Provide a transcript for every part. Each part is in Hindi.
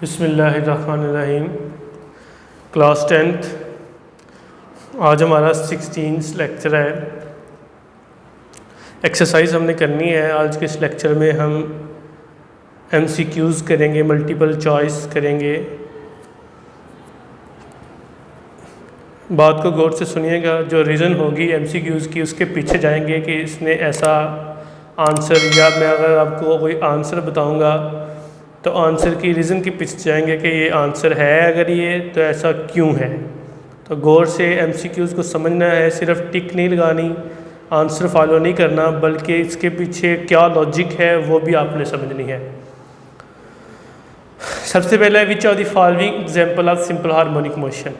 बिस्मिल्लाहिर्रहमानिर्रहीम। क्लास 10th, आज हमारा 16th लेक्चर है। एक्सरसाइज हमने करनी है। आज के इस लेक्चर में हम MCQs करेंगे, मल्टीपल चॉइस करेंगे। बात को गौर से सुनिएगा। जो रीज़न होगी MCQs की, उसके पीछे जाएंगे कि इसने ऐसा आंसर, या मैं अगर आपको कोई आंसर बताऊंगा तो आंसर की रीज़न के पीछे जाएंगे कि ये आंसर है, अगर ये तो ऐसा क्यों है। तो गौर से MCQs को समझना है, सिर्फ टिक नहीं लगानी, आंसर फॉलो नहीं करना, बल्कि इसके पीछे क्या लॉजिक है वो भी आपने समझनी है। सबसे पहले which are the following example of simple harmonic motion.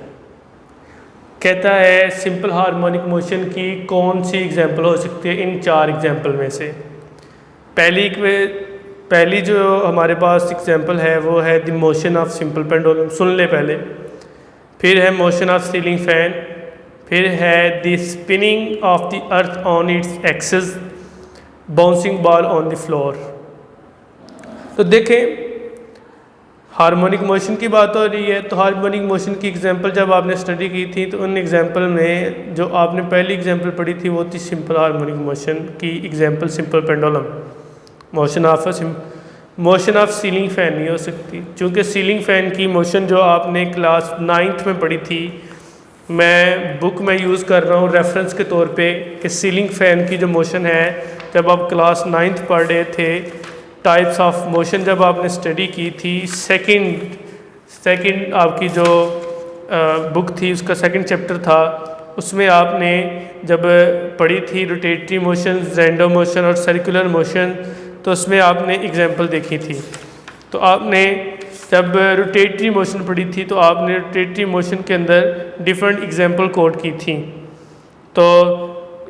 कहता है सिंपल हार्मोनिक मोशन की कौन सी एग्जांपल हो सकती है इन 4 एग्जांपल में से। पहली जो हमारे पास एग्जांपल है वो है the motion of simple pendulum. सुन ले पहले। फिर है मोशन ऑफ सीलिंग फैन। फिर है the spinning of the earth on its axis, bouncing ball on the floor. तो देखें, हार्मोनिक मोशन की बात हो रही है। तो हार्मोनिक मोशन की एग्जांपल जब आपने स्टडी की थी तो उन एग्जांपल में जो आपने पहली एग्जांपल पढ़ी थी वो थी सिंपल हार्मोनिक मोशन की example simple pendulum. Motion of ceiling fan नहीं हो सकती, क्योंकि सीलिंग फ़ैन की मोशन जो आपने क्लास 9th में पढ़ी थी, मैं बुक में यूज़ कर रहा हूँ रेफरेंस के तौर पे कि सीलिंग फ़ैन की जो मोशन है, जब आप क्लास 9th पढ़ रहे थे, टाइप्स ऑफ मोशन जब आपने स्टडी की थी, सेकंड आपकी जो बुक थी उसका सेकंड चैप्टर था, उसमें आपने जब पढ़ी थी रोटेटरी मोशन, रैंडम मोशन और सर्कुलर मोशन, तो उसमें आपने एग्जांपल देखी थी। तो आपने जब रोटेटरी मोशन पढ़ी थी तो आपने रोटेटरी मोशन के अंदर डिफरेंट एग्जांपल कोट की थी। तो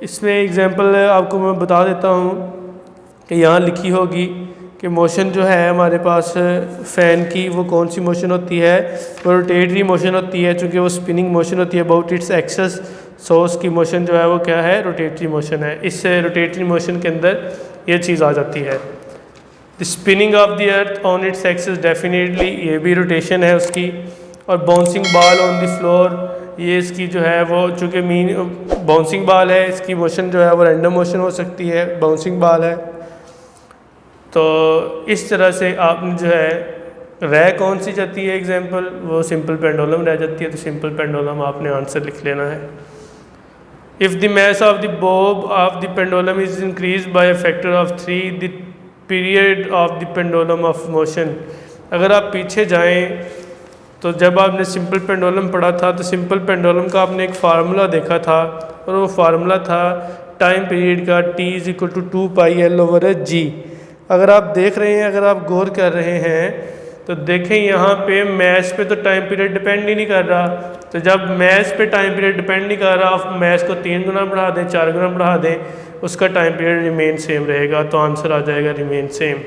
इसमें एग्जांपल आपको मैं बता देता हूँ कि यहाँ लिखी होगी कि मोशन जो है हमारे पास फ़ैन की, वो कौन सी मोशन होती है, वो रोटेटरी मोशन होती है, चूँकि वो स्पिनिंग मोशन होती है अबाउट इट्स एक्सिस। सो उसकी मोशन जो है वो क्या है, रोटेटरी मोशन है। इस रोटेटरी मोशन के अंदर ये चीज़ आ जाती है। The spinning of the earth on its axis, definitely ये भी रोटेशन है उसकी। और bouncing ball on the floor, ये इसकी जो है वो, चूँकि बाउंसिंग बॉल है, इसकी मोशन जो है वो रैंडम मोशन हो सकती है, बाउंसिंग बॉल है। तो इस तरह से आपने जो है रह कौन सी जाती है एग्जांपल, वो सिंपल पेंडुलम रह जाती है। तो सिंपल पेंडुलम आपने आंसर लिख लेना है। If the mass of the Bob of the pendulum is increase by a factor of 3, the period of the pendulum of motion. अगर आप पीछे जाएं तो जब आपने सिंपल पेंडुलम पढ़ा था तो सिंपल पेंडुलम का आपने एक फार्मूला देखा था, और वो फार्मूला था टाइम पीरियड का, T = 2πL/g। अगर आप देख रहे हैं, अगर आप गौर कर रहे हैं तो देखें यहाँ पे मैस पे तो टाइम पीरियड डिपेंड ही नहीं कर रहा। तो जब मैस पे टाइम पीरियड डिपेंड नहीं कर रहा, आप मैस को 3 गुना बढ़ा दें, 4 गुना बढ़ा दें, उसका टाइम पीरियड रिमेन सेम रहेगा। तो आंसर आ जाएगा remain same.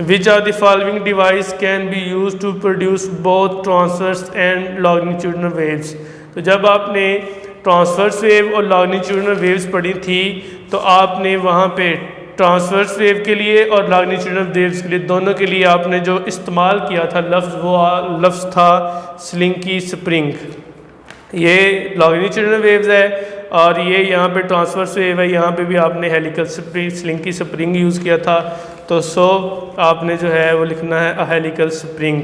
Which are the following device can be use to produce both transverse and longitudinal waves. तो जब आपने ट्रांसवर्स वेव और लॉन्गिट्यूडिनल वेव्स पढ़ी थी तो आपने वहाँ पे ट्रांसवर्स वेव के लिए और लॉन्गिट्यूडिनल वेव्स के लिए, दोनों के लिए आपने जो इस्तेमाल किया था लफ्ज़, वो लफ्ज़ था स्लिंकी स्प्रिंग। ये लॉन्गिट्यूडिनल वेव्स है और ये यहाँ पे ट्रांसवर्स वेव है। यहाँ पे भी आपने helical spring, slinky spring use किया था। तो आपने जो है वो लिखना है हेलिकल स्प्रिंग।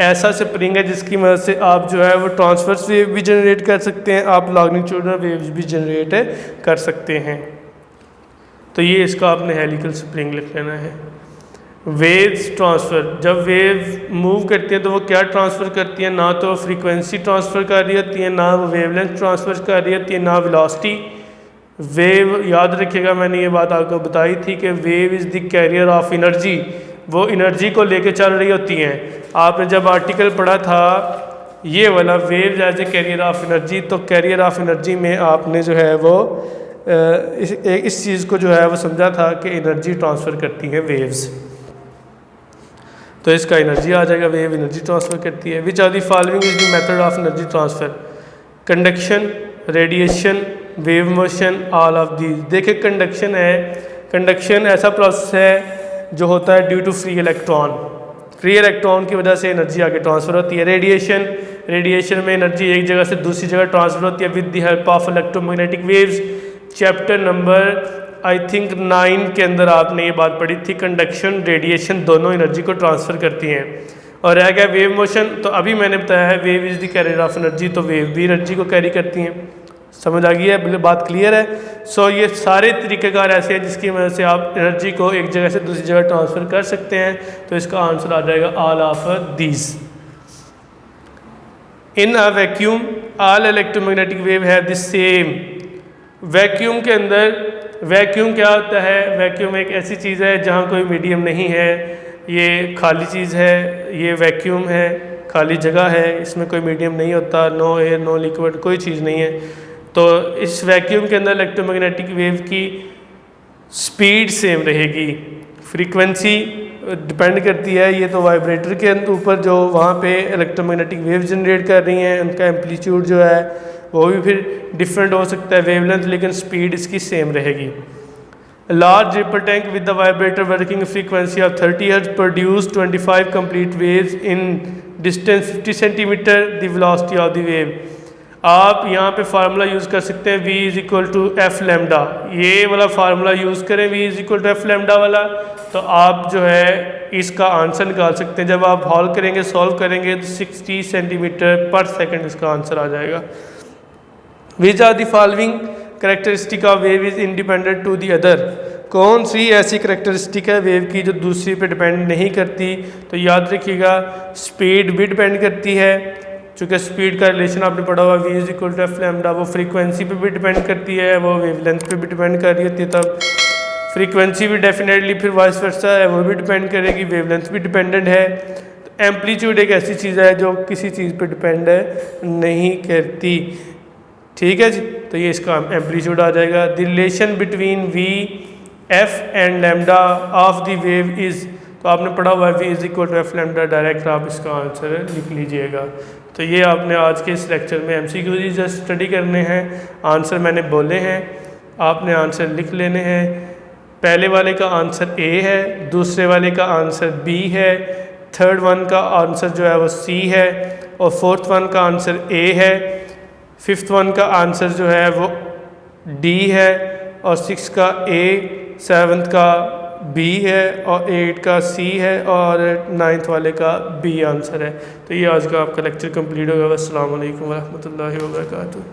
ऐसा स्प्रिंग है जिसकी मदद से आप जो है वो ट्रांसवर्स वेव भी जनरेट कर सकते हैं, आप लॉन्गिट्यूडिनल वेव्स भी जनरेट कर सकते हैं। तो ये इसका आपने हेलिकल स्प्रिंग लिख लेना है। वेव्स ट्रांसफ़र, जब वेव मूव करती है तो वो क्या ट्रांसफ़र करती है, ना तो फ्रीक्वेंसी ट्रांसफ़र कर रही होती है, ना वो वेवलेंथ ट्रांसफ़र कर रही होती है, ना वेलोसिटी। वेव, याद रखिएगा मैंने ये बात आपको बताई थी कि wave is the career of energy, वो एनर्जी को लेके चल रही होती हैं। आपने जब आर्टिकल पढ़ा था ये वाला, wave as a carrier of energy, तो कैरियर ऑफ एनर्जी में आपने जो है वो इस चीज़ को जो है वो समझा था कि एनर्जी ट्रांसफ़र करती है वेव्स। तो इसका एनर्जी आ जाएगा, वेव एनर्जी ट्रांसफ़र करती है। Which are the following is the method of energy transfer, conduction, radiation, wave motion, all of these. देखिए कंडक्शन है, कंडक्शन ऐसा प्रोसेस है जो होता है due to free electron. Free electron की वजह से एनर्जी आगे ट्रांसफ़र होती है। रेडिएशन में एनर्जी एक जगह से दूसरी जगह ट्रांसफ़र होती है with the help of electromagnetic waves. Chapter number I think 9 के अंदर आपने ये बात पढ़ी थी, कंडक्शन रेडिएशन दोनों एनर्जी को ट्रांसफ़र करती हैं। और रह गया वेव मोशन, तो अभी मैंने बताया है wave is the career of energy, तो वेव भी एनर्जी को कैरी करती हैं। समझ आ गई है, बात क्लियर है। सो ये सारे तरीक़ेकार ऐसे हैं जिसकी वजह से आप एनर्जी को एक जगह से दूसरी जगह ट्रांसफ़र कर सकते हैं। तो इसका आंसर आ जाएगा all of these. In a vacuum all electromagnetic wave have the same. Vacuum के अंदर, वैक्यूम क्या होता है? वैक्यूम एक ऐसी चीज़ है जहाँ कोई मीडियम नहीं है, ये खाली चीज़ है, ये वैक्यूम है, खाली जगह है, इसमें कोई मीडियम नहीं होता, नो एयर नो लिक्विड, कोई चीज़ नहीं है। तो इस वैक्यूम के अंदर इलेक्ट्रोमैग्नेटिक वेव की स्पीड सेम रहेगी, फ्रीक्वेंसी डिपेंड करती है ये तो वाइब्रेटर के ऊपर जो वहाँ पे इलेक्ट्रोमैग्नेटिक वेव जनरेट कर रही हैं, उनका एम्पलीट्यूड जो है वो भी फिर डिफरेंट हो सकता है वेवलेंथ, लेकिन स्पीड इसकी सेम रहेगी। Large ripple tank with the vibrator working frequency of 30 hertz produce 25 complete waves in distance 50 centimetre the velocity of the wave. आप यहाँ पे फार्मूला यूज़ कर सकते हैं v is equal to F lambda, ये वाला फार्मूला यूज़ करें v is equal to F lambda वाला, तो आप जो है इसका आंसर निकाल सकते हैं। जब आप हॉल करेंगे, सॉल्व करेंगे तो 60 सेंटीमीटर पर सेकंड इसका आंसर आ जाएगा। Which are the following characteristic of wave is independent to the other. कौन सी ऐसी करेक्टरिस्टिक है वेव की जो दूसरी पे डिपेंड नहीं करती? तो याद रखिएगा स्पीड भी डिपेंड करती है, चूँकि स्पीड का रिलेशन आपने पढ़ा हुआ v is equal to F lambda, वो फ्रीक्वेंसी पे भी डिपेंड करती है, वो वेवलेंथ पे भी डिपेंड कर रही होती है। तब फ्रीक्वेंसी भी डेफिनेटली फिर वाइस वर्सा है, वो भी डिपेंड करेगी, वेवलेंथ भी डिपेंडेंट है। तो एम्पलीट्यूड एक ऐसी चीज़ है जो किसी चीज़ पे डिपेंड नहीं करती। ठीक है जी, तो ये इसका एम्पलीट्यूड आ जाएगा। The relation between V F and lambda of the wave is, तो आपने पढ़ा हुआ है v is equal to F lambda, direct आप इसका आंसर लिख लीजिएगा। तो ये आपने आज के इस लेक्चर में MCQ जस्ट स्टडी करने हैं, आंसर मैंने बोले हैं, आपने आंसर लिख लेने हैं। पहले वाले का आंसर A है, दूसरे वाले का आंसर B है, थर्ड वन का आंसर जो है वो C है, और फोर्थ वन का आंसर A है, फिफ्थ वन का आंसर जो है वो D है, और सिक्स का A, सेवन्थ का B है, और 8 का C है, और 9th वाले का B आंसर है। तो ये आज का आपका लेक्चर कंप्लीट होगा। अस्सलाम वालेकुम व रहमतुल्लाहि व बरकातुहू।